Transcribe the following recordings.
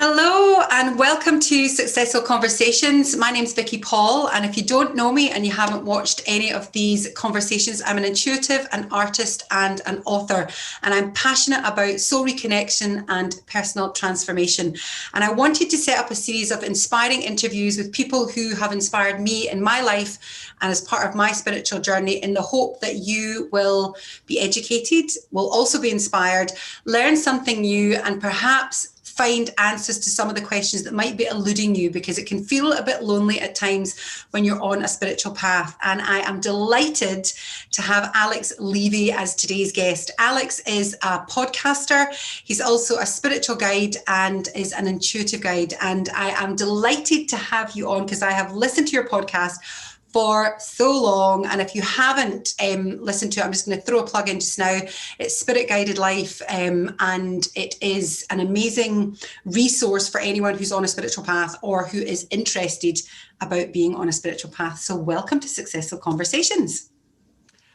Hello and welcome to SuccesSoul Conversations. My name's Vicky Paul, and if you don't know me and you haven't watched any of these conversations, I'm an intuitive, an artist and an author, and I'm passionate about soul reconnection and personal transformation. And I wanted to set up a series of inspiring interviews with people who have inspired me in my life and as part of my spiritual journey, in the hope that you will be educated, will also be inspired, learn something new, and perhaps find answers to some of the questions that might be eluding you, because it can feel a bit lonely at times when you're on a spiritual path. And I am delighted to have Alex Levy as today's guest. Alex is a podcaster. He's also a spiritual guide and is an intuitive guide. And I am delighted to have you on because I have listened to your podcast for so long, and if you haven't listened to it, I'm just going to throw a plug in just now. It's Spirit Guided Life, and it is an amazing resource for anyone who's on a spiritual path or who is interested about being on a spiritual path. So welcome to SuccesSoul Conversations.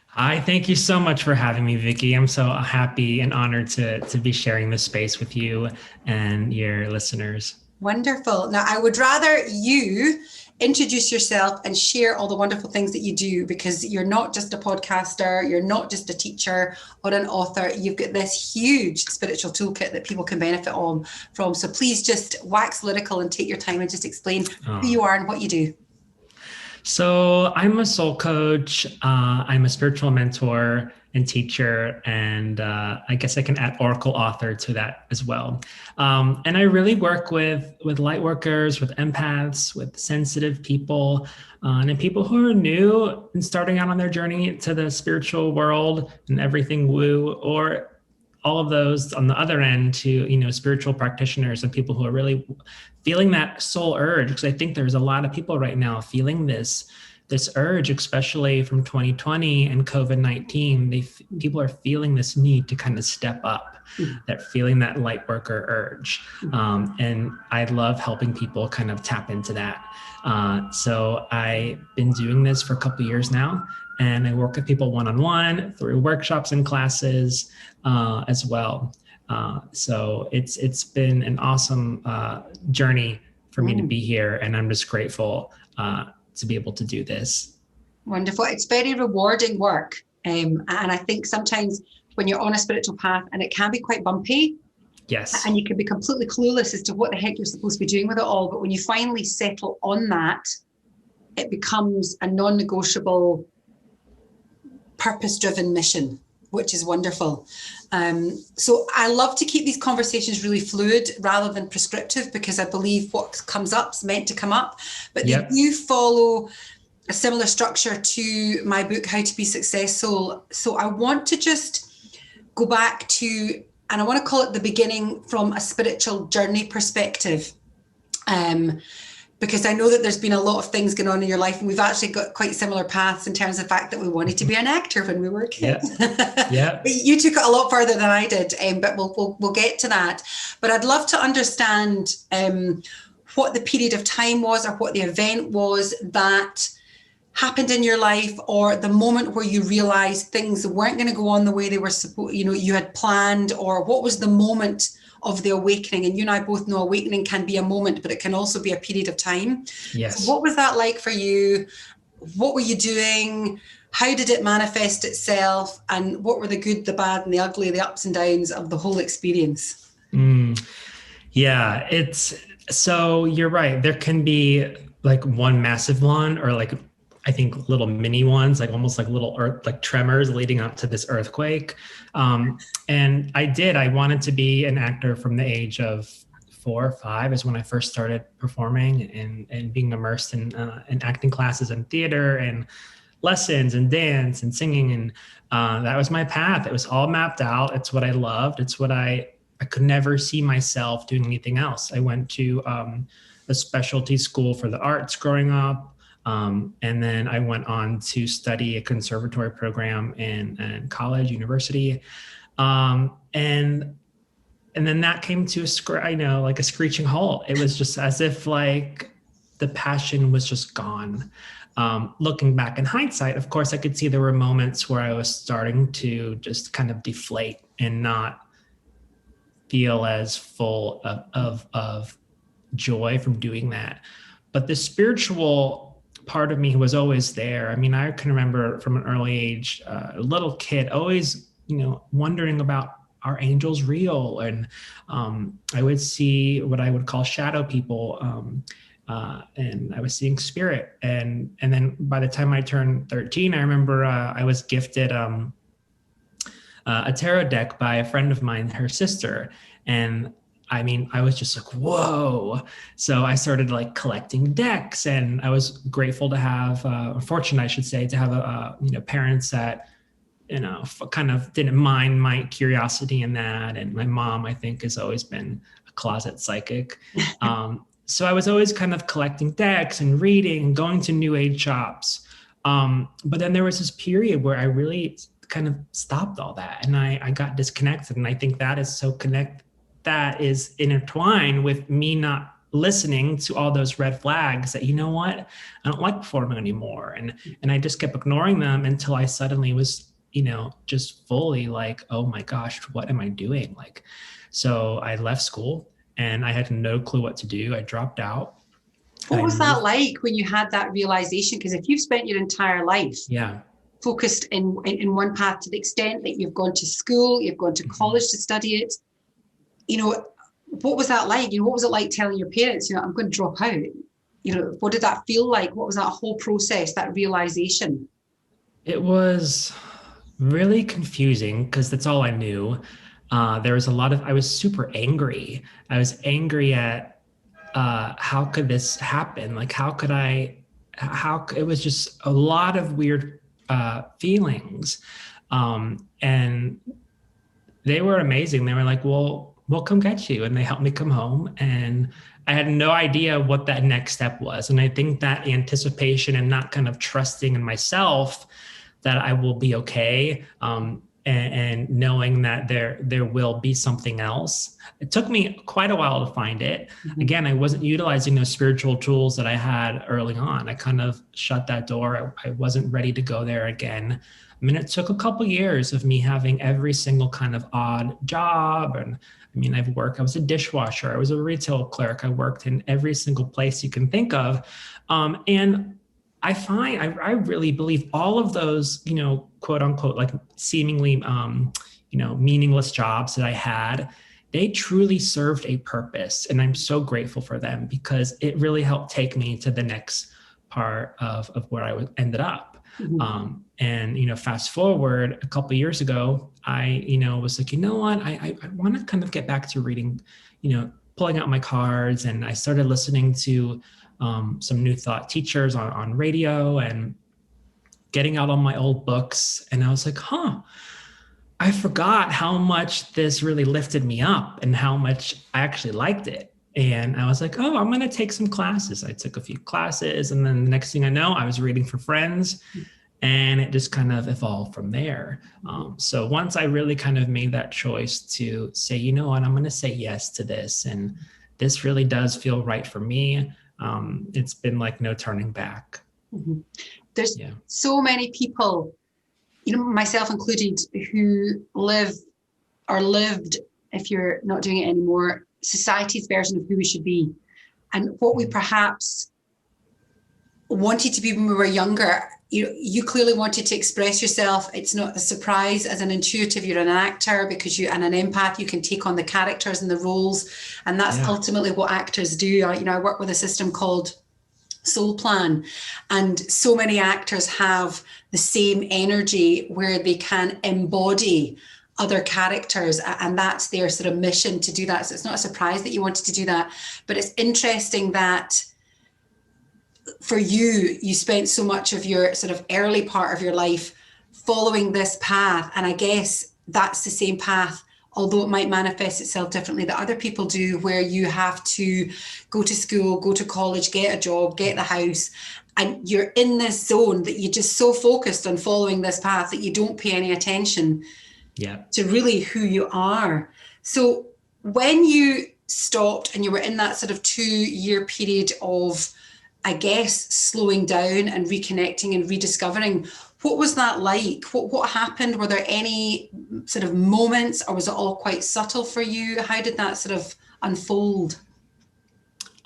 Hi, thank you so much for having me, Vicky. I'm so happy and honored to be sharing this space with you and your listeners. Wonderful. Now, I would rather you introduce yourself and share all the wonderful things that you do, because you're not just a podcaster, you're not just a teacher or an author. You've got this huge spiritual toolkit that people can benefit from. So please just wax lyrical and take your time and just explain who you are and what you do. So I'm a soul coach. I'm a spiritual mentor and teacher, and I guess I can add oracle author to that as well. And I really work with lightworkers, with empaths, with sensitive people, and people who are new and starting out on their journey to the spiritual world and everything woo, or all of those on the other end to, spiritual practitioners and people who are really feeling that soul urge. Because I think there's a lot of people right now feeling this urge, especially from 2020 and COVID-19. People are feeling this need to kind of step up, that feeling that lightworker urge. And I love helping people kind of tap into that. So I've been doing this for a couple of years now, and I work with people one-on-one through workshops and classes as well. So it's been an awesome journey for me to be here, and I'm just grateful to be able to do this. Wonderful. It's very rewarding work. And I think sometimes when you're on a spiritual path, and it can be quite bumpy. Yes. And you can be completely clueless as to what the heck you're supposed to be doing with it all. But when you finally settle on that, it becomes a non-negotiable, purpose-driven mission, which is wonderful. So I love to keep these conversations really fluid rather than prescriptive, because I believe what comes up is meant to come up. But They do follow a similar structure to my book, How to Be Successful. So I want to just go back to, and I want to call it the beginning from a spiritual journey perspective. Because I know that there's been a lot of things going on in your life, and we've actually got quite similar paths in terms of the fact that we wanted to be an actor when we were kids. Yeah. But you took it a lot further than I did, but we'll get to that. But I'd love to understand what the period of time was, or what the event was that happened in your life, or the moment where you realized things weren't going to go on the way they were supposed, you had planned, or what was the moment of the awakening. And you and I both know awakening can be a moment, but it can also be a period of time. Yes. So what was that like for you? What were you doing? How did it manifest itself? And what were the good, the bad, and the ugly, the ups and downs of the whole experience? Yeah, so you're right. There can be like one massive one, or like, I think little mini ones, like almost like little earth, like tremors leading up to this earthquake. And I wanted to be an actor from the age of 4 or 5 is when I first started performing and being immersed in acting classes and theater and lessons and dance and singing. And that was my path. It was all mapped out. It's what I loved. It's what I could never see myself doing anything else. I went to a specialty school for the arts growing up. And then I went on to study a conservatory program in college, university. And then that came to a screeching halt. It was just as if like the passion was just gone. Looking back in hindsight, of course, I could see there were moments where I was starting to just kind of deflate and not feel as full of joy from doing that. But the spiritual part of me was always there. I mean, I can remember from an early age, a little kid, always, wondering about, are angels real? And I would see what I would call shadow people. And I was seeing spirit. And then by the time I turned 13, I remember I was gifted a tarot deck by a friend of mine, her sister. And I mean, I was just like, whoa. So I started like collecting decks, and I was grateful to have, fortunate, I should say, to have parents that, kind of didn't mind my curiosity in that. And my mom, I think, has always been a closet psychic. So I was always kind of collecting decks and reading, going to new age shops. But then there was this period where I really kind of stopped all that, and I got disconnected. And I think that is intertwined with me not listening to all those red flags that, you know what, I don't like performing anymore. And I just kept ignoring them until I suddenly was, just fully like, oh my gosh, what am I doing? Like, so I left school and I had no clue what to do. I dropped out. What was that like when you had that realization? Because if you've spent your entire life focused in one path, to the extent that you've gone to school, you've gone to college to study it, what was that like? What was it like telling your parents, I'm going to drop out? What did that feel like? What was that whole process, that realization? It was really confusing because that's all I knew. There was I was super angry. I was angry at how could this happen? Like, it was just a lot of weird feelings. And they were amazing. They were like, well, we'll come get you. And they helped me come home. And I had no idea what that next step was. And I think that anticipation and not kind of trusting in myself that I will be okay, and knowing that there will be something else. It took me quite a while to find it. Mm-hmm. Again, I wasn't utilizing those spiritual tools that I had early on. I kind of shut that door. I wasn't ready to go there again. I mean, it took a couple years of me having every single kind of odd job. And I mean, I was a dishwasher. I was a retail clerk. I worked in every single place you can think of. And I really believe all of those, quote unquote, like seemingly, meaningless jobs that I had, they truly served a purpose. And I'm so grateful for them because it really helped take me to the next part of where I ended up. Mm-hmm. And fast forward a couple of years ago, I, was like, what, I want to kind of get back to reading, pulling out my cards. And I started listening to some New Thought teachers on radio and getting out all my old books. And I was like, I forgot how much this really lifted me up and how much I actually liked it. And I was like, I'm going to take some classes. I took a few classes. And then the next thing I know, I was reading for friends, and it just kind of evolved from there. So once I really kind of made that choice to say, you know what, I'm going to say yes to this. And this really does feel right for me. It's been like no turning back. Mm-hmm. There's so many people, myself included, who live or lived, if you're not doing it anymore, society's version of who we should be. And what we perhaps wanted to be when we were younger. You clearly wanted to express yourself. It's not a surprise. As an intuitive, you're an actor and an empath, you can take on the characters and the roles. And that's ultimately what actors do. I work with a system called Soul Plan, and so many actors have the same energy where they can embody other characters, and that's their sort of mission to do that. So it's not a surprise that you wanted to do that, but it's interesting that for you spent so much of your sort of early part of your life following this path. And I guess that's the same path, although it might manifest itself differently, that other people do, where you have to go to school, go to college, get a job, get the house, and you're in this zone that you're just so focused on following this path that you don't pay any attention to really who you are. So when you stopped and you were in that sort of 2-year period of, I guess, slowing down and reconnecting and rediscovering, What was that like? What happened? Were there any sort of moments, or was it all quite subtle for you? How did that sort of unfold?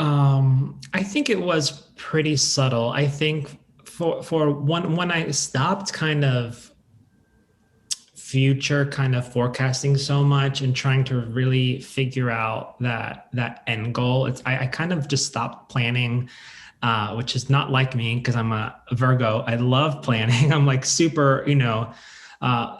I think it was pretty subtle. I think for one, when I stopped kind of future kind of forecasting so much and trying to really figure out that end goal, I kind of just stopped planning, which is not like me because I'm a Virgo. I love planning. I'm like super,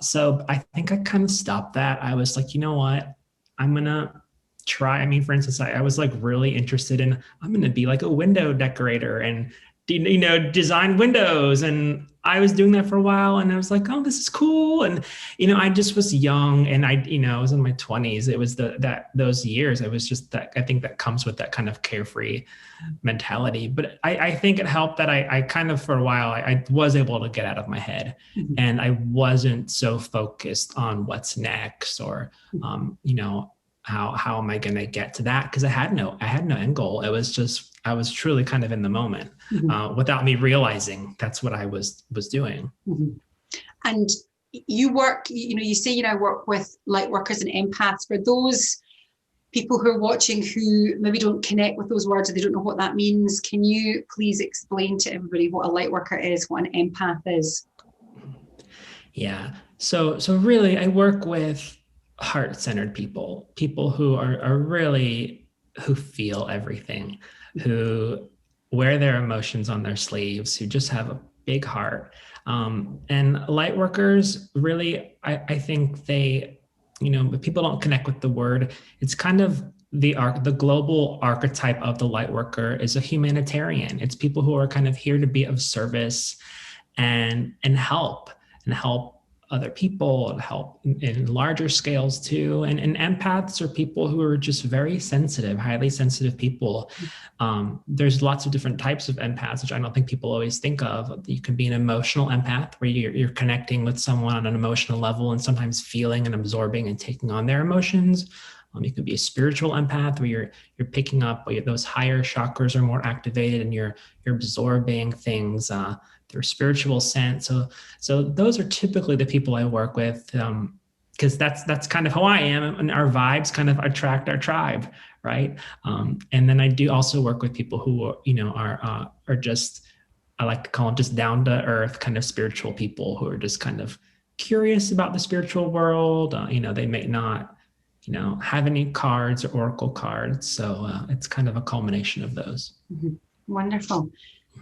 so I think I kind of stopped that. I was like, you know what, I'm gonna try. I mean, for instance, I was like really interested in, I'm going to be like a window decorator and, design windows. And I was doing that for a while and I was like, oh, this is cool. And, I just was young and I was in my 20s. It was those years. It was just that, I think that comes with that kind of carefree mentality. But I think it helped that I kind of, for a while, I was able to get out of my head and I wasn't so focused on what's next or, how am I going to get to that? Because I had no end goal. It was just, I was truly kind of in the moment without me realizing that's what I was doing. Mm-hmm. And you work, you say, I work with light workers and empaths. For those people who are watching who maybe don't connect with those words or they don't know what that means, can you please explain to everybody what a light worker is, what an empath is? Yeah. So really I work with heart-centered people who are really, who feel everything, who wear their emotions on their sleeves, who just have a big heart. And light workers really, I think they, but people don't connect with the word. It's kind of the global archetype of the light worker is a humanitarian. It's people who are kind of here to be of service and help other people and help in larger scales too. And empaths are people who are just very sensitive, highly sensitive people. There's lots of different types of empaths, which I don't think people always think of. You can be an emotional empath where you're connecting with someone on an emotional level and sometimes feeling and absorbing and taking on their emotions. You can be a spiritual empath where you're picking up, where those higher chakras are more activated and you're absorbing things through spiritual sense. So those are typically the people I work with, because that's kind of how I am, and our vibes kind of attract our tribe, right? And then I do also work with people who are just, I like to call them just down to earth kind of spiritual people who are just kind of curious about the spiritual world. They may not have any cards or oracle cards, so it's kind of a culmination of those. Mm-hmm. Wonderful.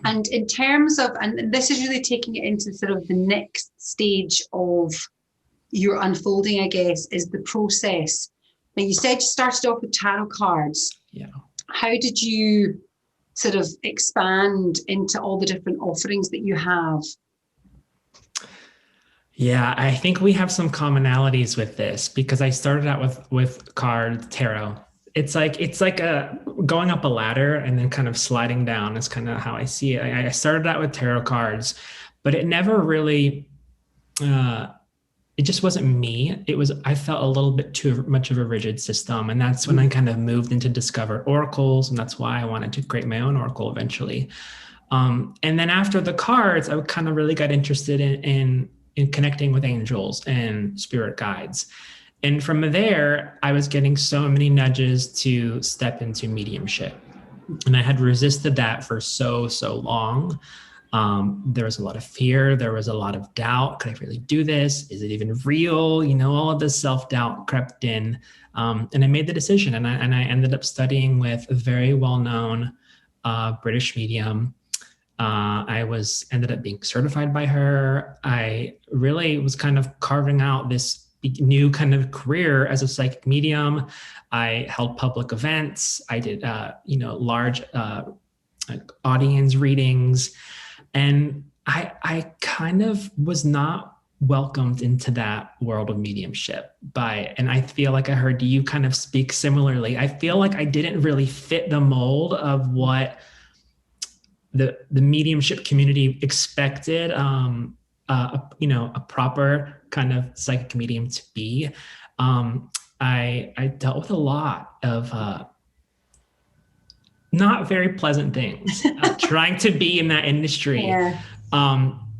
And in terms of, and this is really taking it into sort of the next stage of your unfolding, I guess, is the process. Now, you said you started off with tarot cards. Yeah. How did you sort of expand into all the different offerings that you have? Yeah, I think we have some commonalities with this because I started out with card tarot. It's like a going up a ladder and then kind of sliding down is kind of how I see it. I started out with tarot cards, but it never really, it just wasn't me. I felt a little bit too much of a rigid system. And that's when I kind of moved into discovered oracles. And that's why I wanted to create my own oracle eventually. And then after the cards, I kind of really got interested in connecting with angels and spirit guides. And from there, I was getting so many nudges to step into mediumship. And I had resisted that for so long. There was a lot of fear. There was a lot of doubt. Could I really do this? Is it even real? All of this self-doubt crept in. And I made the decision. And I ended up studying with a very well-known British medium. I ended up being certified by her. I really was kind of carving out this new kind of career as a psychic medium. I held public events. I did, large audience readings. And I kind of was not welcomed into that world of mediumship and I feel like I heard you kind of speak similarly. I feel like I didn't really fit the mold of what the mediumship community expected a proper kind of psychic medium to be. I dealt with a lot of not very pleasant things trying to be in that industry. Yeah.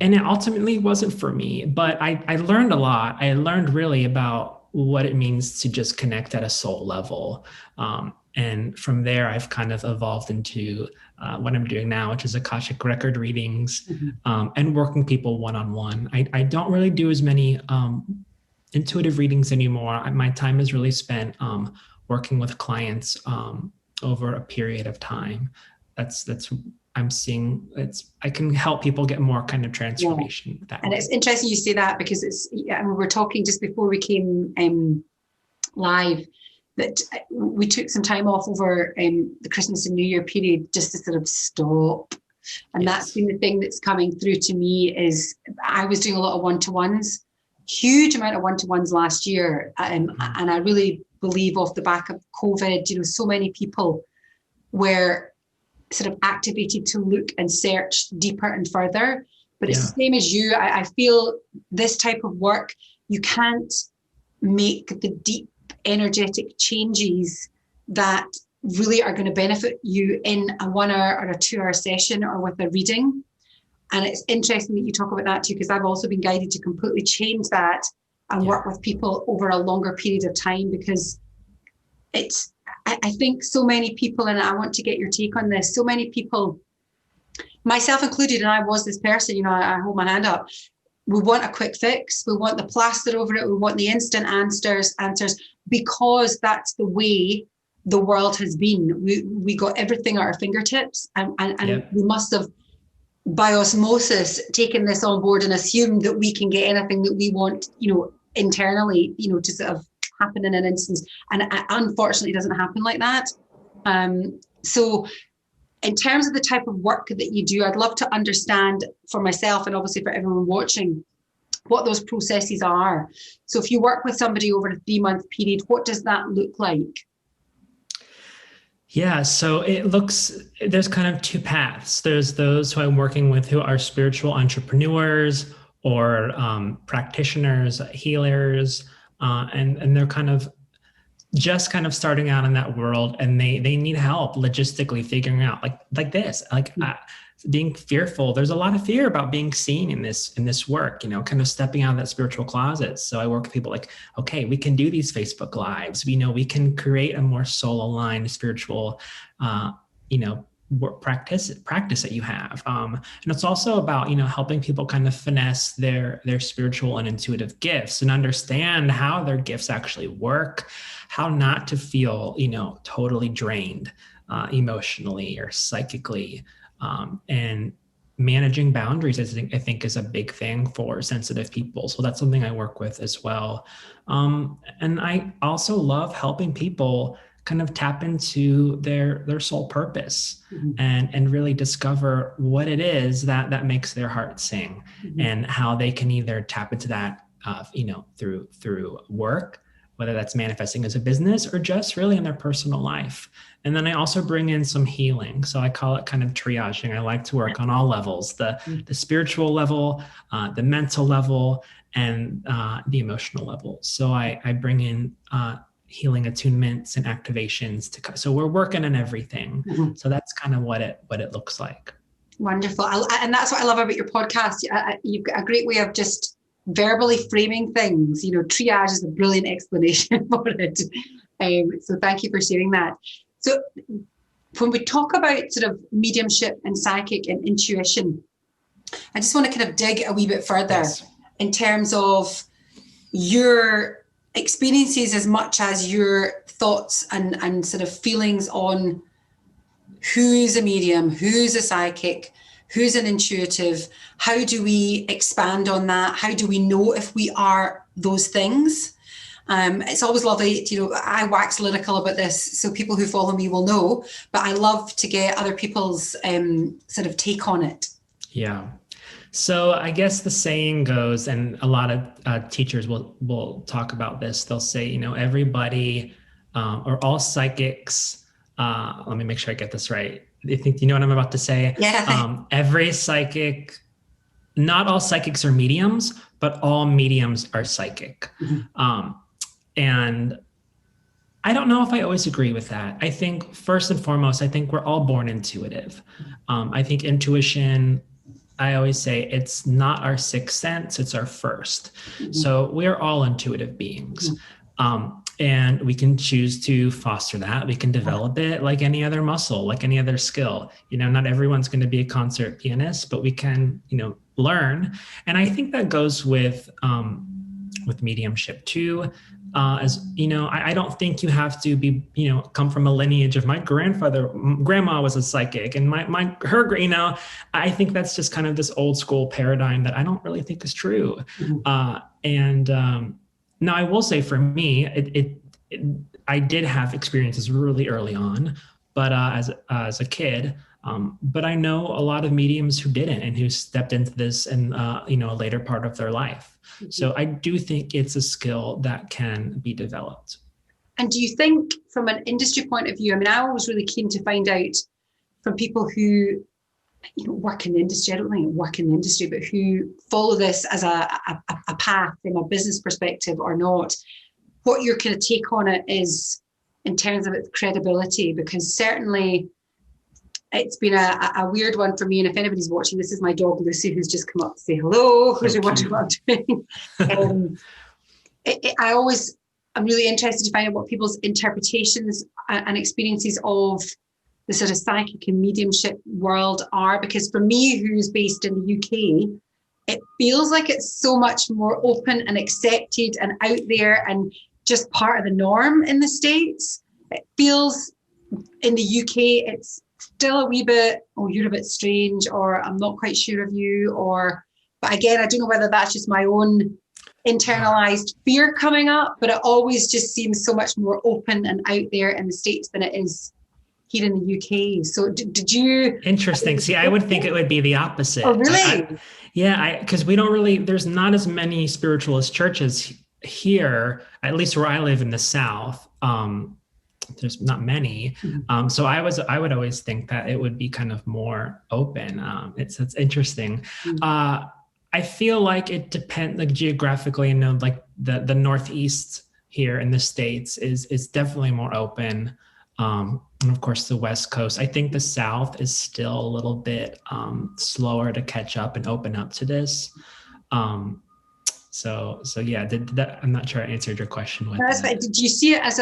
And it ultimately wasn't for me, but I learned a lot. I learned really about what it means to just connect at a soul level. And from there, I've kind of evolved into what I'm doing now, which is Akashic Record readings, and working people one-on-one. I don't really do as many intuitive readings anymore. My time is really spent working with clients over a period of time. That's I'm seeing I can help people get more kind of transformation. Yeah. And it's interesting you say that, because we were talking just before we came live that we took some time off over the Christmas and New Year period just to sort of stop. And that's been the thing that's coming through to me is I was doing a lot of one-to-ones, huge amount of one-to-ones last year. And I really believe off the back of COVID, so many people were sort of activated to look and search deeper and further. But it's the same as you. I feel this type of work, you can't make the deep energetic changes that really are going to benefit you in a 1 hour or a 2 hour session or with a reading. And it's interesting that you talk about that too, because I've also been guided to completely change that and work with people over a longer period of time, because I think so many people, and I want to get your take on this, so many people, myself included, and I was this person, I hold my hand up, we want a quick fix, we want the plaster over it, we want the instant answers, because that's the way the world has been. We got everything at our fingertips, and we must have, by osmosis, taken this on board and assumed that we can get anything that we want, internally, to sort of happen in an instance. And it unfortunately doesn't happen like that. So in terms of the type of work that you do, I'd love to understand for myself and obviously for everyone watching what those processes are. So if you work with somebody over a 3-month period, what does that look like? Yeah, so there's kind of two paths. There's those who I'm working with who are spiritual entrepreneurs or practitioners, healers, and they're kind of just kind of starting out in that world, and they need help logistically figuring out like this, being fearful. There's a lot of fear about being seen in this work, kind of stepping out of that spiritual closet. So I work with people like, okay, we can do these Facebook lives. We can create a more soul aligned spiritual, practice that you have. And it's also about, helping people kind of finesse their spiritual and intuitive gifts and understand how their gifts actually work, how not to feel, totally drained emotionally or psychically. And managing boundaries, I think is a big thing for sensitive people. So that's something I work with as well. And I also love helping people kind of tap into their soul purpose and really discover what it is that makes their heart sing, and how they can either tap into that, through work, whether that's manifesting as a business or just really in their personal life. And then I also bring in some healing. So I call it kind of triaging. I like to work on all levels, the spiritual level, the mental level, and the emotional level. So I bring in healing attunements and activations so we're working on everything. So that's kind of what it looks like. Wonderful. And that's what I love about your podcast. You've got a great way of just verbally framing things. Triage is a brilliant explanation for it. So thank you for sharing that. So when we talk about sort of mediumship and psychic and intuition, I just want to kind of dig a wee bit further in terms of your experiences as much as your thoughts and sort of feelings on who's a medium, who's a psychic, who's an intuitive. How do we expand on that? How do we know if we are those things? It's always lovely, I wax lyrical about this, so people who follow me will know, but I love to get other people's sort of take on it. Yeah. So I guess the saying goes, and a lot of teachers will talk about this. They'll say, everybody or all psychics. Let me make sure I get this right. I think you know what I'm about to say. Yeah. Every psychic, not all psychics are mediums, but all mediums are psychic. And I don't know if I always agree with that. I think first and foremost, I think we're all born intuitive. I think intuition I always say it's not our sixth sense, it's our first. So we are all intuitive beings. And we can choose to foster that. We can develop it like any other muscle, like any other skill. Not everyone's going to be a concert pianist, but we can, learn. And I think that goes with mediumship too. I don't think you have to be, come from a lineage of my grandma was a psychic, and I think that's just kind of this old school paradigm that I don't really think is true. Now I will say for me, I did have experiences really early on, but as a kid. But I know a lot of mediums who didn't and who stepped into this in a later part of their life. So I do think it's a skill that can be developed. And do you think from an industry point of view, I was really keen to find out from people who work in the industry, I don't think work in the industry, but who follow this as a path from a business perspective or not, what your kind of take on it is in terms of its credibility, because certainly it's been a weird one for me. And if anybody's watching, this is my dog Lucy, who's just come up to say hello, because you're wondering what I'm doing. I'm really interested to find out what people's interpretations and experiences of the sort of psychic and mediumship world are, because for me, who's based in the UK, it feels like it's so much more open and accepted and out there and just part of the norm in the States. It feels in the UK, it's still a wee bit, oh, you're a bit strange, or I'm not quite sure of you, but again, I don't know whether that's just my own internalized fear coming up, but it always just seems so much more open and out there in the States than it is here in the UK. So did you? Interesting. See, I would think it would be the opposite. Oh, really? Because we don't really, there's not as many spiritualist churches here, at least where I live in the South. There's not many. So I would always think that it would be kind of more open. It's interesting. I feel like it depends, like geographically, like the Northeast here in the States is definitely more open. And of course the West Coast. I think the South is still a little bit slower to catch up and open up to this. So yeah, I'm not sure I answered your question with that. Right. Did you see it as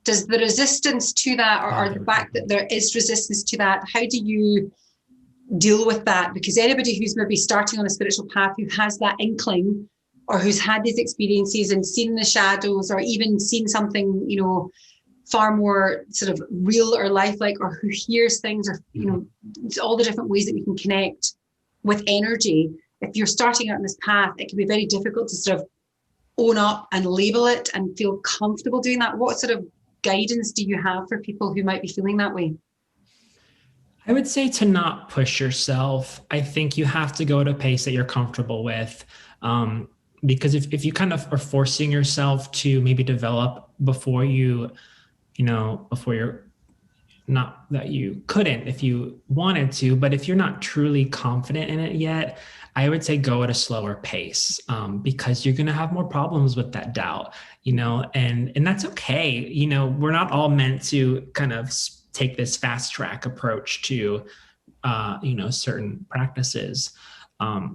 does the resistance to that, or the fact that there is resistance to that, how do you deal with that? Because anybody who's maybe starting on a spiritual path, who has that inkling, or who's had these experiences and seen the shadows, or even seen something, far more sort of real or lifelike, or who hears things, or, all the different ways that we can connect with energy. If you're starting out on this path, it can be very difficult to sort of own up and label it and feel comfortable doing that. What sort of guidance do you have for people who might be feeling that way? I would say to not push yourself. I think you have to go at a pace that you're comfortable with. Because if you kind of are forcing yourself to maybe develop before you're not that you couldn't if you wanted to, but if you're not truly confident in it yet, I would say go at a slower pace, because you're going to have more problems with that doubt, and that's okay. We're not all meant to kind of take this fast track approach to, certain practices. But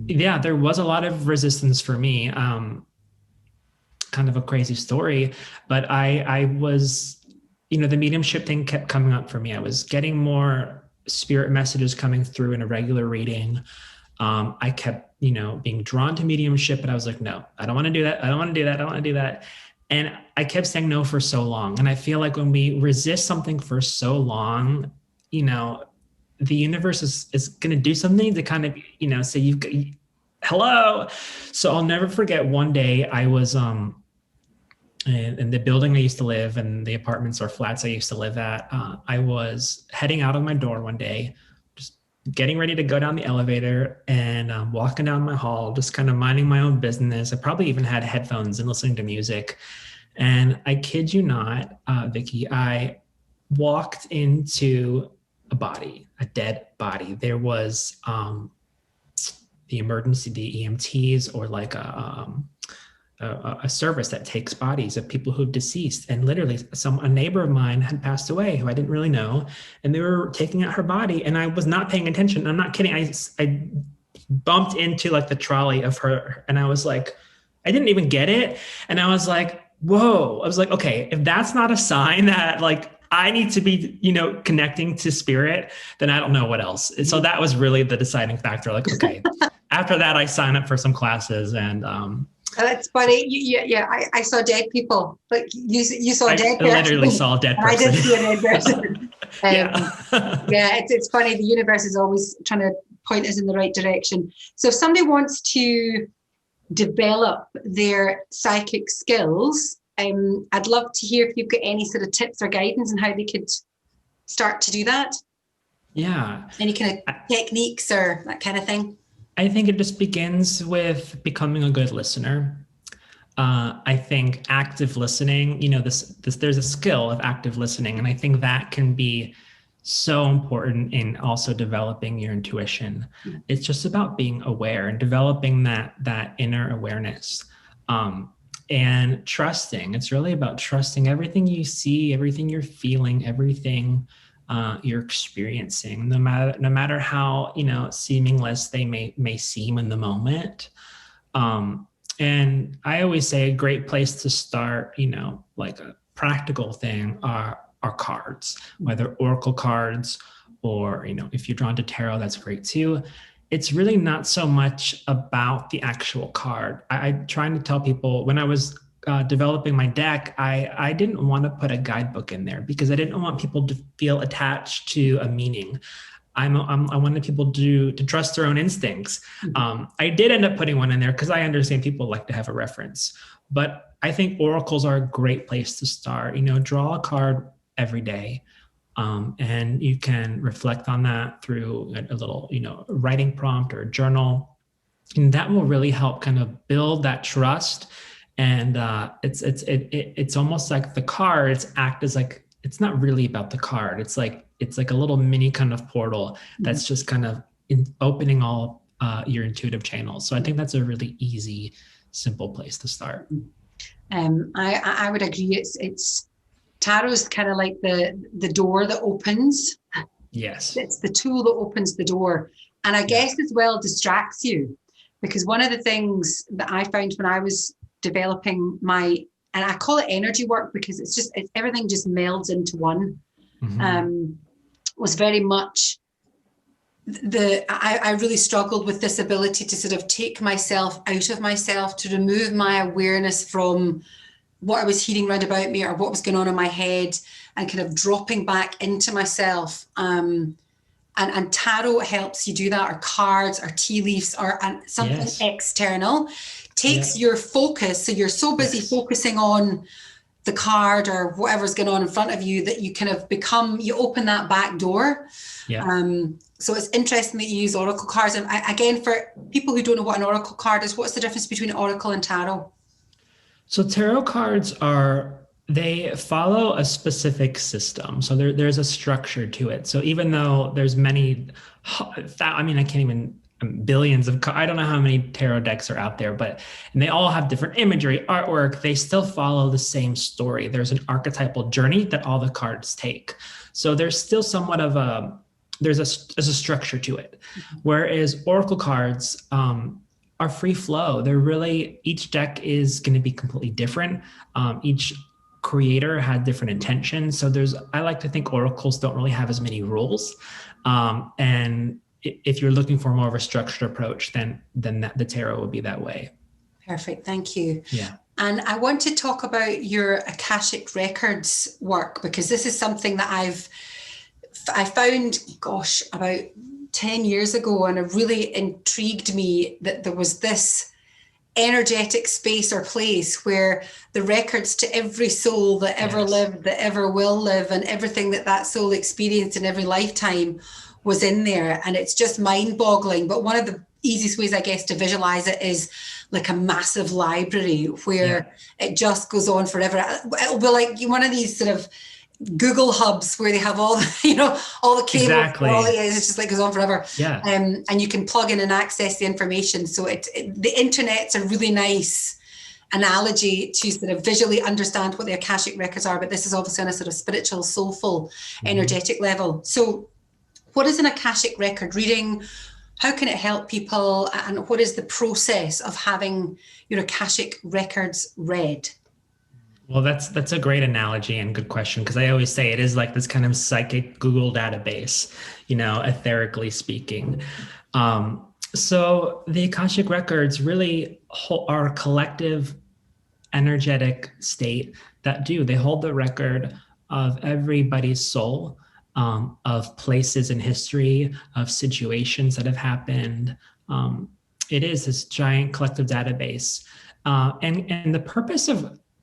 yeah, there was a lot of resistance for me. Kind of a crazy story, but I was, the mediumship thing kept coming up for me. I was getting more spirit messages coming through in a regular reading. I kept, being drawn to mediumship, but I was like, no, I don't want to do that. I don't want to do that. I don't want to do that. And I kept saying no for so long. And I feel like when we resist something for so long, the universe is going to do something to kind of, say hello. So I'll never forget one day I was, in the building I used to live and the apartments or flats I used to live at, I was heading out of my door one day, just getting ready to go down the elevator and walking down my hall, just kind of minding my own business. I probably even had headphones and listening to music. And I kid you not, Vicky, I walked into a dead body. There was the EMTs or like a a service that takes bodies of people who've deceased. And literally a neighbor of mine had passed away who I didn't really know. And they were taking out her body and I was not paying attention. I'm not kidding. I bumped into like the trolley of her and I was like, I didn't even get it. And I was like, whoa. I was like, okay, if that's not a sign that like I need to be, connecting to spirit, then I don't know what else. And so that was really the deciding factor. Like, okay, after that, I signed up for some classes and, that's funny. I saw dead people. Like you saw a dead person. I literally saw a dead person. I did see a dead person. Yeah. It's funny. The universe is always trying to point us in the right direction. So if somebody wants to develop their psychic skills, I'd love to hear if you've got any sort of tips or guidance on how they could start to do that. Yeah. Any kind of techniques or that kind of thing? I think it just begins with becoming a good listener. I think active listening, there's a skill of active listening. And I think that can be so important in also developing your intuition. Mm-hmm. It's just about being aware and developing that inner awareness. And trusting. It's really about trusting everything you see, everything you're feeling, everything you're experiencing, no matter how seamless they may seem in the moment. And I always say a great place to start, like a practical thing are cards, whether oracle cards or if you're drawn to tarot, that's great too. It's really not so much about the actual card. I'm trying to tell people when I was developing my deck, I didn't want to put a guidebook in there because I didn't want people to feel attached to a meaning. I wanted people to trust their own instincts. I did end up putting one in there because I understand people like to have a reference. But I think oracles are a great place to start. Draw a card every day. And you can reflect on that through a little, writing prompt or a journal. And that will really help kind of build that trust. And it's almost like the cards act as like, it's not really about the card. It's like a little mini kind of portal that's just kind of opening all your intuitive channels. So I think that's a really easy, simple place to start. I would agree. It's tarot's kind of like the door that opens. Yes. It's the tool that opens the door. And I guess as well distracts you, because one of the things that I found when I was developing and I call it energy work because it's everything just melds into one, was very much I really struggled with this ability to sort of take myself out of myself, to remove my awareness from what I was hearing round about me or what was going on in my head and kind of dropping back into myself. And tarot helps you do that, or cards or tea leaves or something external takes your focus. So you're so busy focusing on the card or whatever's going on in front of you that you kind of you open that back door. So it's interesting that you use oracle cards. And again, for people who don't know what an oracle card is, what's the difference between oracle and tarot? So tarot cards they follow a specific system. So there's a structure to it. So even though there's many, I can't even, billions of, I don't know how many tarot decks are out there, and they all have different imagery, artwork, they still follow the same story. There's an archetypal journey that all the cards take. So there's still somewhat of there's a structure to it. Whereas oracle cards, are free flow. They're really, each deck is going to be completely different. Each creator had different intentions. So I like to think oracles don't really have as many rules. And if you're looking for more of a structured approach, then the tarot will be that way. Perfect. Thank you. Yeah. And I want to talk about your Akashic Records work, because this is something that I found, about 10 years ago, and it really intrigued me that there was this energetic space or place where the records to every soul that ever lived, that ever will live, and everything that soul experienced in every lifetime was in there. And it's just mind-boggling. But one of the easiest ways, I guess, to visualize it is like a massive library where it just goes on forever. It'll be like one of these sort of Google hubs where they have all all the cables. Exactly. It's just like goes on forever. Yeah. And you can plug in and access the information. So the internet's a really nice analogy to sort of visually understand what the Akashic Records are, but this is obviously on a sort of spiritual, soulful, energetic level. So what is an Akashic Record reading? How can it help people? And what is the process of having your Akashic Records read? Well, that's a great analogy and good question, because I always say it is like this kind of psychic Google database, etherically speaking. So the Akashic Records really are a collective energetic state they hold the record of everybody's soul, of places in history, of situations that have happened. It is this giant collective database. And the purpose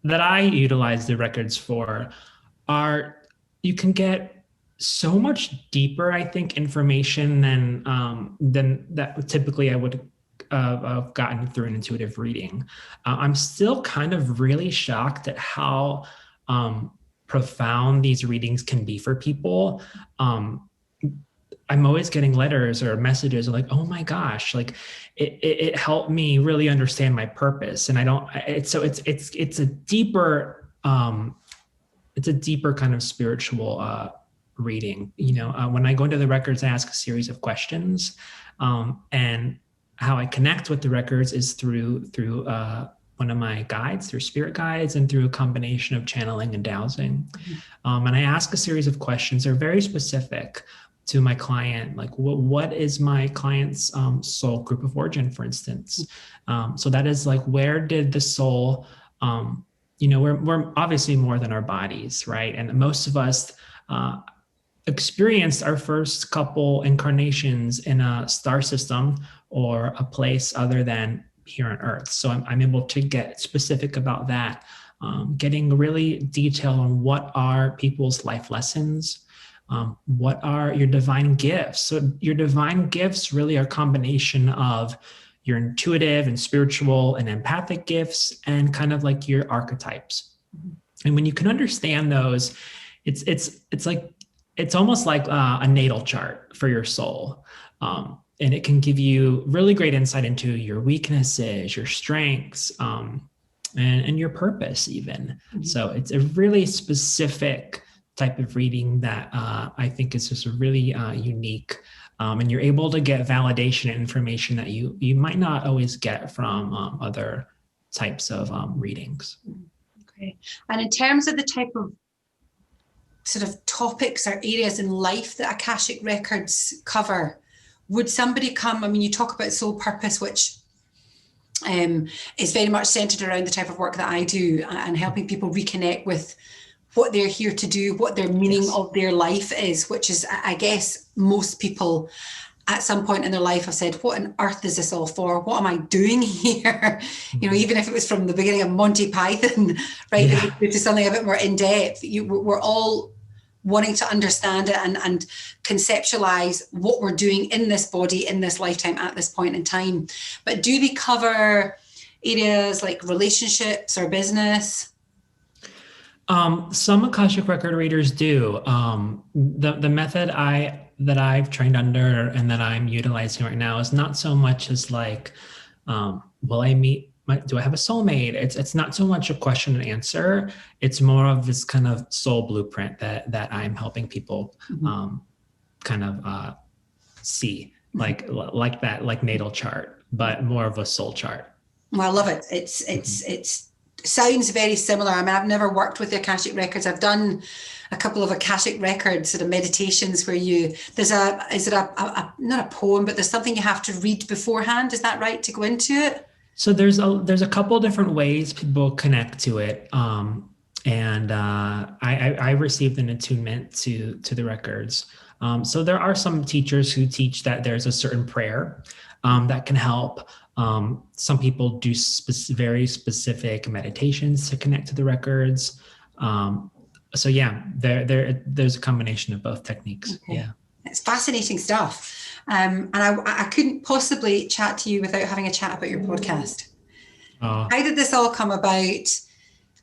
that I utilize the records for are, you can get so much deeper, I think, information than that typically I would have gotten through an intuitive reading. I'm still kind of really shocked at how profound these readings can be for people. I'm always getting letters or messages like, oh my gosh, like it helped me really understand my purpose. And it's a deeper kind of spiritual reading. When I go into the records, I ask a series of questions, and how I connect with the records is through one of my guides, through spirit guides, and through a combination of channeling and dowsing. And I ask a series of questions. They're very specific to my client, like what is my client's soul group of origin, for instance. So that is like, where did the soul, we're obviously more than our bodies, right? And most of us experienced our first couple incarnations in a star system or a place other than here on Earth. So I'm able to get specific about that, getting really detailed on what are people's life lessons. What are your divine gifts? So your divine gifts really are a combination of your intuitive and spiritual and empathic gifts, and kind of like your archetypes. And when you can understand those, it's almost like a natal chart for your soul. And it can give you really great insight into your weaknesses, your strengths, and your purpose even. So it's a really specific type of reading that I think is just really unique. And you're able to get validation and information that you might not always get from other types of readings. Okay. And in terms of the type of sort of topics or areas in life that Akashic Records cover, would somebody come, you talk about soul purpose, which is very much centered around the type of work that I do, and helping people reconnect with what they're here to do, what their meaning of their life is, which is, I guess, most people at some point in their life have said, what on earth is this all for? What am I doing here? Even if it was from the beginning of Monty Python, right, to something a bit more in depth, we're all wanting to understand it and conceptualize what we're doing in this body, in this lifetime, at this point in time. But do they cover areas like relationships or business? Some Akashic Record readers do. The method that I've trained under and that I'm utilizing right now is not so much as like, will I meet do I have a soulmate? It's not so much a question and answer. It's more of this kind of soul blueprint that I'm helping people kind of see, like that, like natal chart, but more of a soul chart. Well, I love it. It's sounds very similar. I've never worked with the Akashic Records. I've done a couple of Akashic Records sort of meditations where is it not a poem, but there's something you have to read beforehand. Is that right, to go into it? So there's a couple of different ways people connect to it. And I received an attunement to the records. So there are some teachers who teach that there's a certain prayer that can help. Some people do very specific meditations to connect to the records. So yeah, there's a combination of both techniques. Okay. Yeah, it's fascinating stuff. And I couldn't possibly chat to you without having a chat about your podcast. How did this all come about?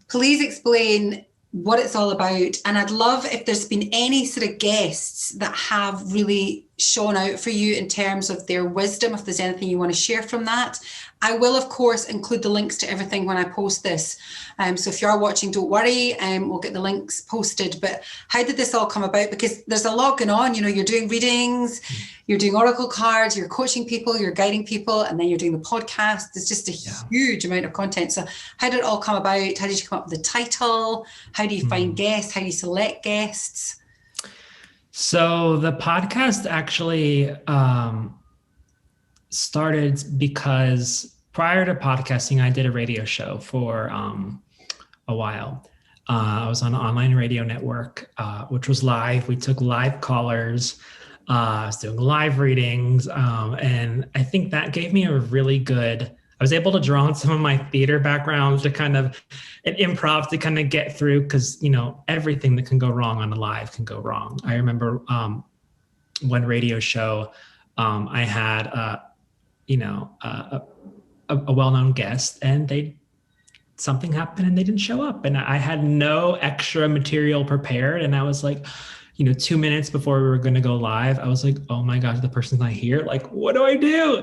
Please explain what it's all about. And I'd love if there's been any sort of guests that have really shone out for you in terms of their wisdom, if there's anything you want to share from that. I will, of course, include the links to everything when I post this. So if you are watching, don't worry, we'll get the links posted. But how did this all come about? Because there's a lot going on. You know, you're doing readings, you're doing oracle cards, you're coaching people, you're guiding people, and then you're doing the podcast. There's just a huge amount of content. So how did it all come about? How did you come up with the title? How do you find guests? How do you select guests? So the podcast actually started because prior to podcasting, I did a radio show for a while. I was on an online radio network, which was live. We took live callers. I was doing live readings. And I think that gave me a really good, I was able to draw on some of my theater background to kind of, and improv to kind of get through, because, you know, everything that can go wrong on a live can go wrong. I remember one radio show, I had, a well-known guest, and something happened and they didn't show up, and I had no extra material prepared. And I was like, 2 minutes before we were going to go live, I was like, oh my gosh, the person's not here. Like, what do I do?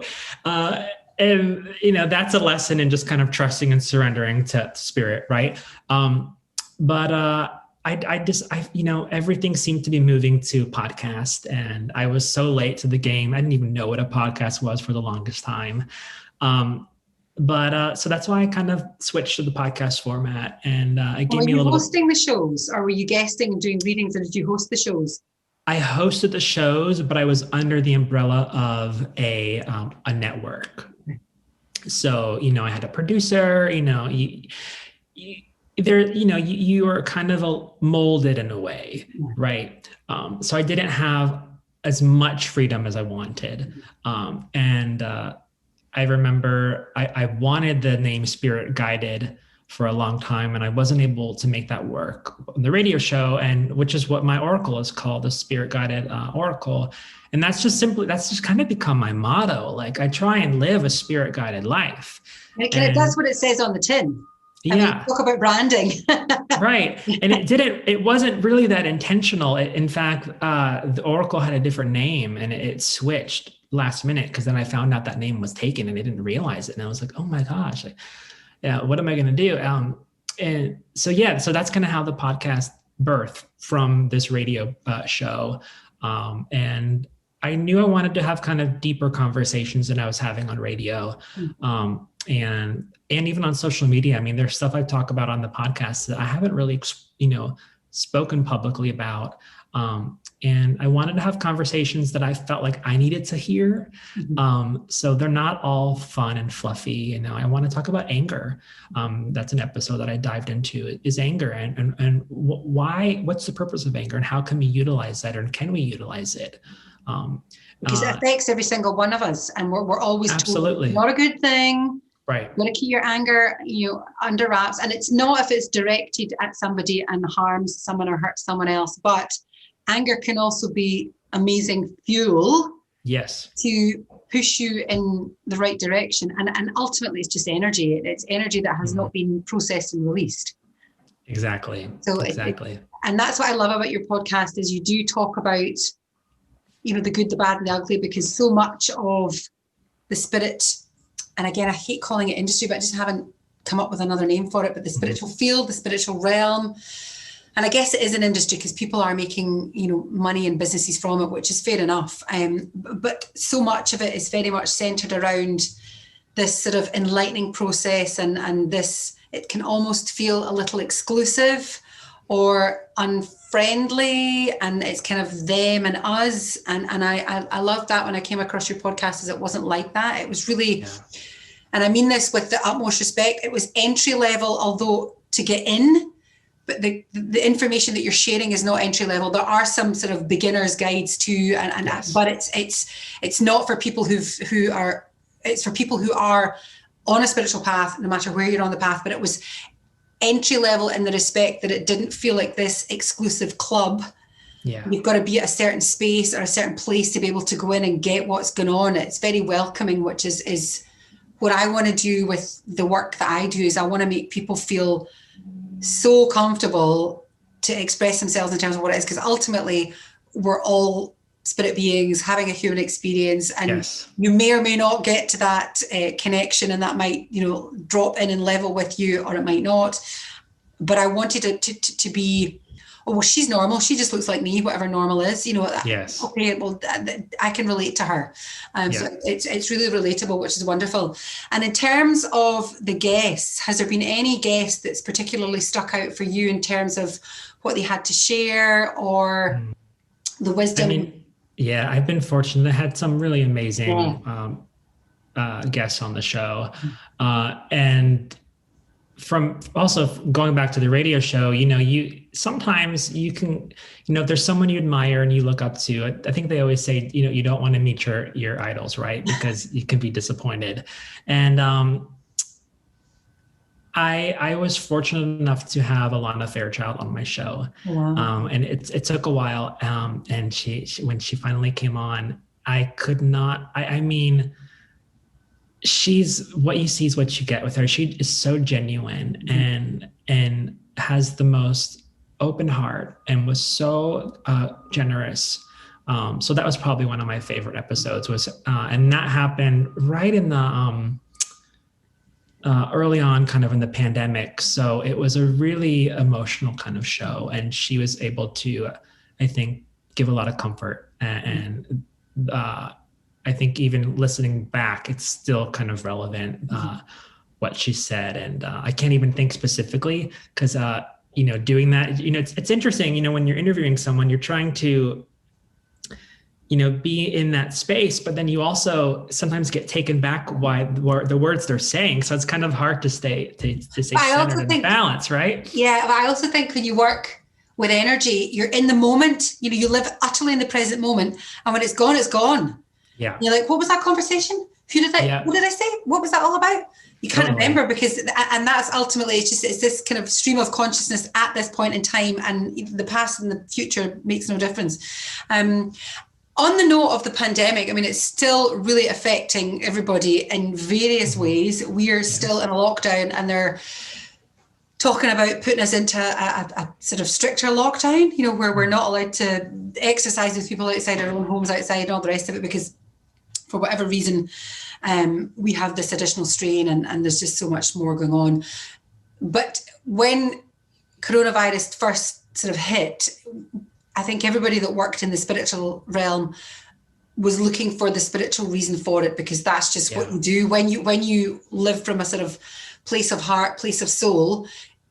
And, that's a lesson in just kind of trusting and surrendering to spirit. Right. But everything seemed to be moving to podcast, and I was so late to the game. I didn't even know what a podcast was for the longest time. So that's why I kind of switched to the podcast format, and it gave me a little. Were you hosting the shows, or were you guesting and doing readings, or did you host the shows? I hosted the shows, but I was under the umbrella of a network. So, I had a producer, you are kind of molded in a way, right? So I didn't have as much freedom as I wanted. I remember I wanted the name Spirit Guided for a long time, and I wasn't able to make that work on the radio show, and which is what my oracle is called, the Spirit Guided Oracle. And that's just kind of become my motto. Like, I try and live a spirit guided life. That's what it says on the tin. Talk about branding. Right. And it wasn't really that intentional. In fact, the oracle had a different name, and it switched last minute, because then I found out that name was taken and I didn't realize it. And I was like, oh my gosh, what am I going to do? So that's kind of how the podcast birthed from this radio show. And I knew I wanted to have kind of deeper conversations than I was having on radio. And even on social media. I mean, there's stuff I talk about on the podcast that I haven't really, spoken publicly about. And I wanted to have conversations that I felt like I needed to hear. So they're not all fun and fluffy. I want to talk about anger. That's an episode that I dived into, is anger, and why, what's the purpose of anger, and how can we utilize that, or can we utilize it? Because it affects every single one of us, and we're always absolutely told it's not a good thing. Right. You want to keep your anger, under wraps, and it's not if it's directed at somebody and harms someone or hurts someone else. But anger can also be amazing fuel. Yes. To push you in the right direction, and ultimately, it's just energy. It's energy that has not been processed and released. Exactly. So exactly. And that's what I love about your podcast, is you do talk about, the good, the bad, and the ugly, because so much of the spirit. And again, I hate calling it industry, but I just haven't come up with another name for it. But the spiritual field, the spiritual realm, and I guess it is an industry because people are making, money and businesses from it, which is fair enough. But so much of it is very much centered around this sort of enlightening process, and this, it can almost feel a little exclusive or unfriendly, and it's kind of them and us. And I loved that when I came across your podcast, is it wasn't like that. It was really, and I mean this with the utmost respect, it was entry level, although to get in, but the information that you're sharing is not entry level. There are some sort of beginner's guides too, but it's not for people it's for people who are on a spiritual path, no matter where you're on the path. But it was entry level in the respect that it didn't feel like this exclusive club. Yeah. You've got to be at a certain space or a certain place to be able to go in and get what's going on. It's very welcoming, which is what I want to do with the work that I do. Is I want to make people feel so comfortable to express themselves in terms of what it is, because ultimately we're all spirit beings, having a human experience, and Yes. you may or may not get to that connection, and that might, drop in and level with you, or it might not. But I wanted it to be, oh, well, she's normal. She just looks like me, whatever normal is, Yes. Okay, well, I can relate to her. So it's really relatable, which is wonderful. And in terms of the guests, has there been any guest that's particularly stuck out for you in terms of what they had to share or the wisdom? I mean, yeah, I've been fortunate. I had some really amazing guests on the show. And from also going back to the radio show, sometimes you can, if there's someone you admire and you look up to, I think they always say, you don't want to meet your idols, right? Because you can be disappointed. And I was fortunate enough to have Alana Fairchild on my show. Wow. And it took a while. And she when she finally came on, I could not, I mean, she's what you see is what you get with her. She is so genuine and has the most open heart and was so generous. So that was probably one of my favorite episodes and that happened right in the early on, kind of in the pandemic. So it was a really emotional kind of show, and she was able to, I think, give a lot of comfort and I think even listening back, it's still kind of relevant, what she said. And I can't even think specifically because, doing that, it's interesting, when you're interviewing someone, you're trying to, be in that space, but then you also sometimes get taken back by the words they're saying. So it's kind of hard to stay centered and balance, right? Yeah. But I also think when you work with energy, you're in the moment, you live utterly in the present moment. And when it's gone, it's gone. Yeah. You're like, what was that conversation? What did I say? What was that all about? You can't remember because, and that's ultimately, it's this kind of stream of consciousness at this point in time, and the past and the future makes no difference. On the note of the pandemic, I mean, it's still really affecting everybody in various ways. We are still in a lockdown, and they're talking about putting us into a sort of stricter lockdown, where we're not allowed to exercise with people outside our own homes outside and all the rest of it, because for whatever reason, we have this additional strain and there's just so much more going on. But when coronavirus first sort of hit, I think everybody that worked in the spiritual realm was looking for the spiritual reason for it, because that's just what you do. When you live from a sort of place of heart, place of soul,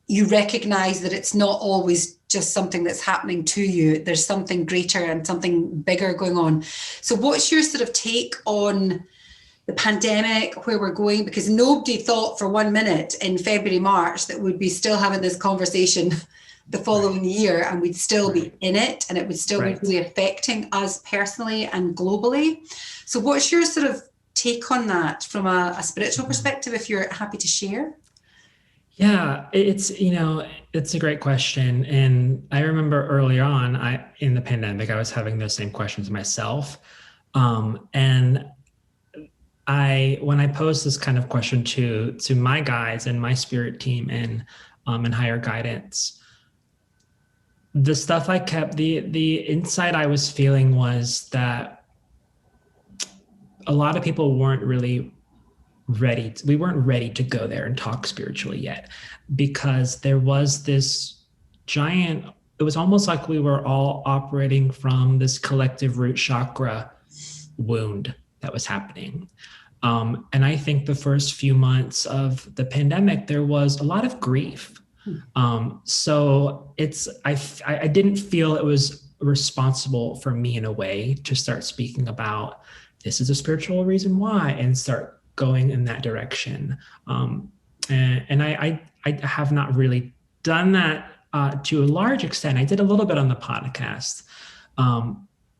you recognize that it's not always just something that's happening to you. There's something greater and something bigger going on. So what's your sort of take on the pandemic, where we're going? Because nobody thought for 1 minute in February, March that we'd be still having this conversation the following year, and we'd still be in it, and it would still be really affecting us personally and globally. So what's your sort of take on that from a spiritual perspective, if you're happy to share? Yeah, it's a great question. And I remember early on, in the pandemic, I was having those same questions myself. And when I posed this kind of question to my guides and my spirit team and higher guidance, the stuff I kept, the insight I was feeling was that a lot of people weren't really ready. We weren't ready to go there and talk spiritually yet, because there was this giant, it was almost like we were all operating from this collective root chakra wound that was happening. And I think the first few months of the pandemic, there was a lot of grief. So I didn't feel it was responsible for me in a way to start speaking about this is a spiritual reason why, and start going in that direction. And I have not really done that to a large extent. I did a little bit on the podcast.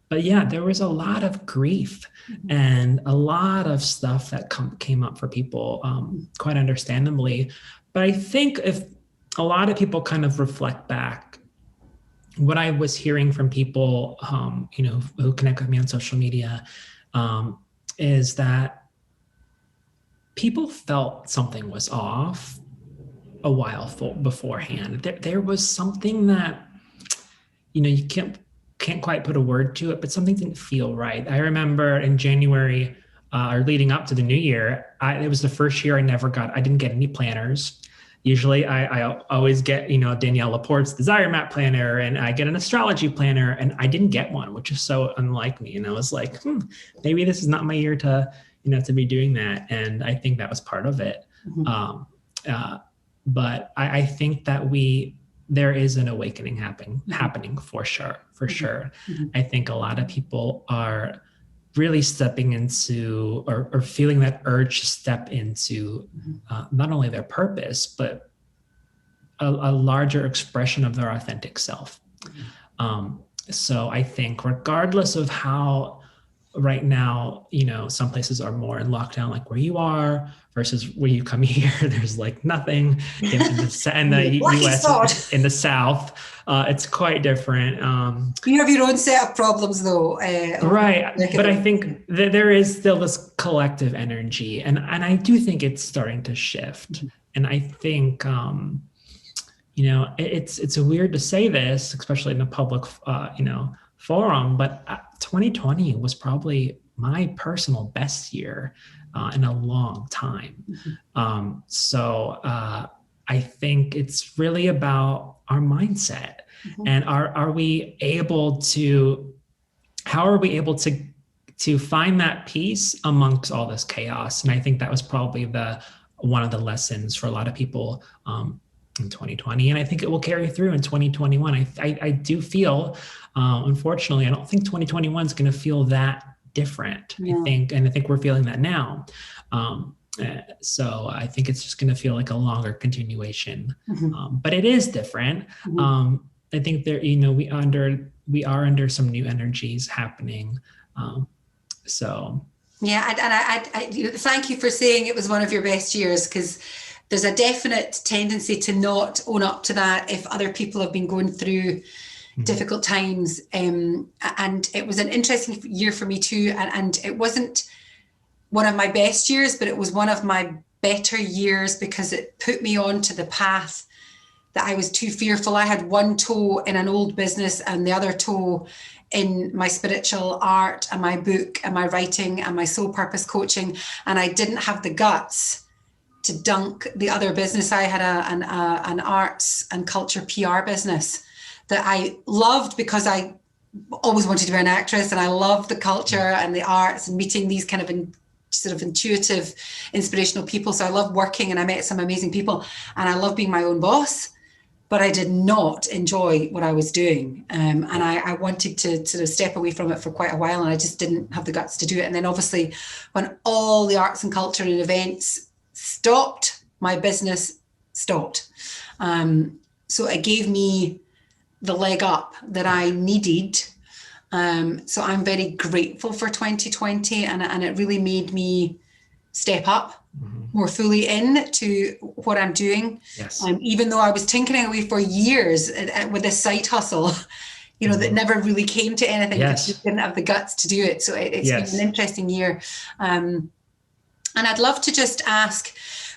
But yeah, there was a lot of grief and a lot of stuff that came up for people, quite understandably. But I think if a lot of people kind of reflect back, what I was hearing from people, who connect with me on social media, is that people felt something was off a while beforehand. There was something that, you can't quite put a word to it, but something didn't feel right. I remember in January, or leading up to the new year, it was the first year I didn't get any planners. Usually I always get, Danielle Laporte's Desire Map planner, and I get an astrology planner, and I didn't get one, which is so unlike me. And I was like, maybe this is not my year to be doing that. And I think that was part of it. But I think that there is an awakening happening for sure. I think a lot of people are really stepping into or feeling that urge to step into not only their purpose, but a larger expression of their authentic self. So I think regardless of how right now, some places are more in lockdown, like where you are, versus where you come here, there's like nothing in the US, in the South. It's quite different. You have your own set of problems though. Right. But I think that there is still this collective energy, and I do think it's starting to shift. And I think, it's weird to say this, especially in the public, forum, but 2020 was probably my personal best year in a long time. So I think it's really about our mindset, and how are we able to find that peace amongst all this chaos? And I think that was probably one of the lessons for a lot of people in 2020, and I think it will carry through in 2021. I do feel, unfortunately, I don't think 2021 is going to feel that different. Yeah. I think we're feeling that now. So I think it's just going to feel like a longer continuation, but it is different. I think there, we are under some new energies happening. So yeah, and I thank you for saying it was one of your best years, because there's a definite tendency to not own up to that if other people have been going through difficult times. And it was an interesting year for me too. And it wasn't one of my best years, but it was one of my better years, because it put me onto the path that I was too fearful. I had one toe in an old business and the other toe in my spiritual art and my book and my writing and my soul purpose coaching. And I didn't have the guts to dunk the other business. I had an arts and culture PR business that I loved, because I always wanted to be an actress, and I loved the culture and the arts and meeting these kind of sort of intuitive, inspirational people. So I loved working, and I met some amazing people, and I loved being my own boss, but I did not enjoy what I was doing. And I wanted to sort of step away from it for quite a while, and I just didn't have the guts to do it. And then obviously when all the arts and culture and events stopped, my business stopped. So it gave me the leg up that I needed. So I'm very grateful for 2020, and it really made me step up more fully into what I'm doing. Yes. Even though I was tinkering away for years with this side hustle, that never really came to anything, because I didn't have the guts to do it. So it's been an interesting year. And I'd love to just ask,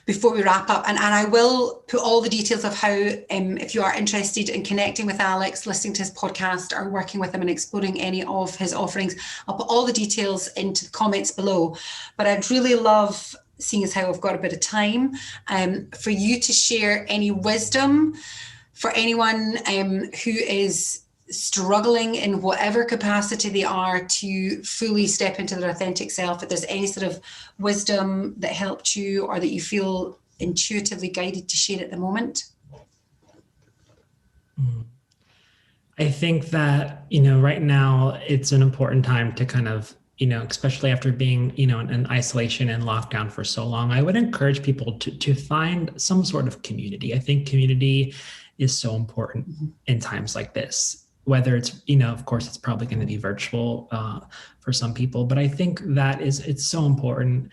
before we wrap up, and I will put all the details of how, if you are interested in connecting with Alex, listening to his podcast, or working with him and exploring any of his offerings, I'll put all the details into the comments below. But I'd really love, seeing as how I've got a bit of time, for you to share any wisdom for anyone who is struggling in whatever capacity they are to fully step into their authentic self. If there's any sort of wisdom that helped you, or that you feel intuitively guided to share at the moment. I think that, right now it's an important time to kind of, especially after being, in isolation and lockdown for so long, I would encourage people to find some sort of community. I think community is so important in times like this. Whether it's, of course, it's probably going to be virtual for some people, but I think that it's so important.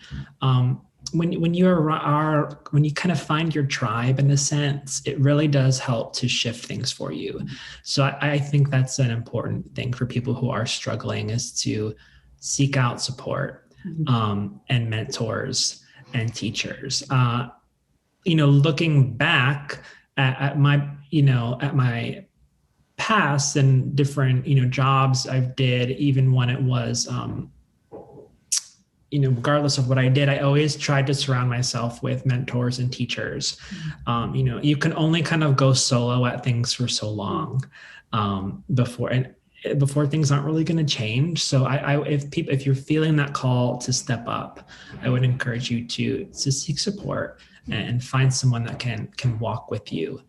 When you kind of find your tribe, in a sense, it really does help to shift things for you. So I think that's an important thing for people who are struggling, is to seek out support and mentors and teachers. Looking back at my past and different, jobs I did, even when it was, regardless of what I did, I always tried to surround myself with mentors and teachers. You can only kind of go solo at things for so long before things aren't really going to change. So if you're feeling that call to step up, I would encourage you to seek support and find someone that can walk with you.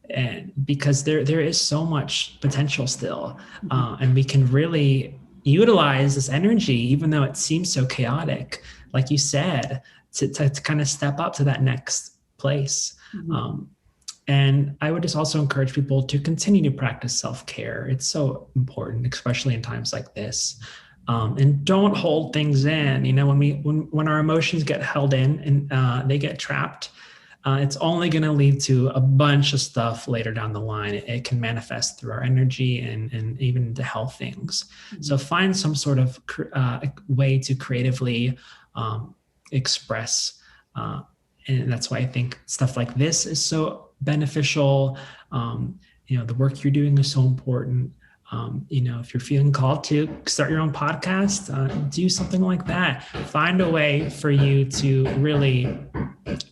And because there is so much potential still, and we can really utilize this energy, even though it seems so chaotic, like you said, to kind of step up to that next place. And I would just also encourage people to continue to practice self-care. It's so important, especially in times like this. And don't hold things in. When our emotions get held in and they get trapped, it's only going to lead to a bunch of stuff later down the line. It can manifest through our energy and even to health things. So find some sort of way to creatively express. And that's why I think stuff like this is so beneficial. The work you're doing is so important. If you're feeling called to start your own podcast, do something like that. Find a way for you to really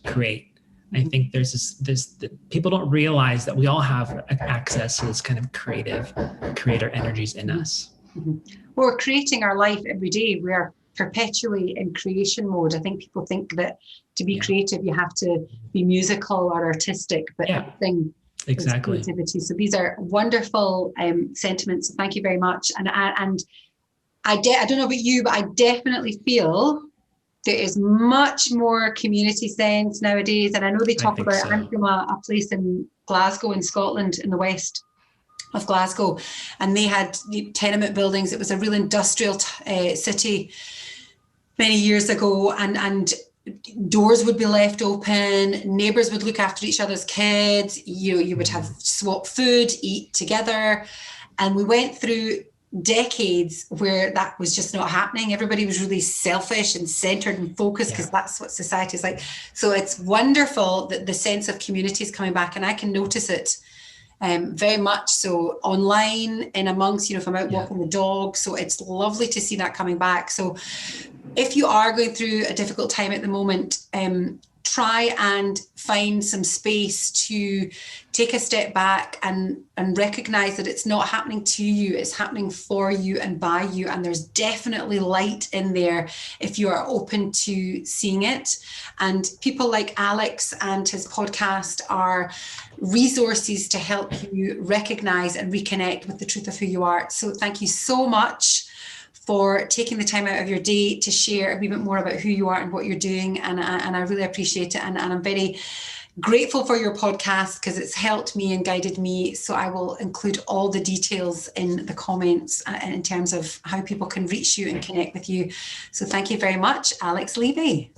create. I think there's people don't realize that we all have access to this kind of creator energies in us. We're creating our life every day. We are perpetually in creation mode. I think people think that to be creative, you have to be musical or artistic, but everything exactly is creativity. So these are wonderful sentiments. So thank you very much. And I don't know about you, but I definitely feel there is much more community sense nowadays. And I know they talk about, so. I'm from a place in Glasgow in Scotland, in the west of Glasgow, and they had tenement buildings. It was a real industrial city many years ago, and doors would be left open, neighbours would look after each other's kids, you would have swap food, eat together. And we went through decades where that was just not happening. Everybody was really selfish and centered and focused because that's what society is like. So it's wonderful that the sense of community is coming back, and I can notice it very much so online and amongst, if I'm out walking the dog. So it's lovely to see that coming back. So if you are going through a difficult time at the moment, try and find some space to take a step back and recognize that it's not happening to you, it's happening for you and by you. And there's definitely light in there if you are open to seeing it. And people like Alex and his podcast are resources to help you recognize and reconnect with the truth of who you are. So thank you so much for taking the time out of your day to share a wee bit more about who you are and what you're doing. And I really appreciate it. And I'm very grateful for your podcast because it's helped me and guided me. So I will include all the details in the comments in terms of how people can reach you and connect with you. So thank you very much, Alex Levy.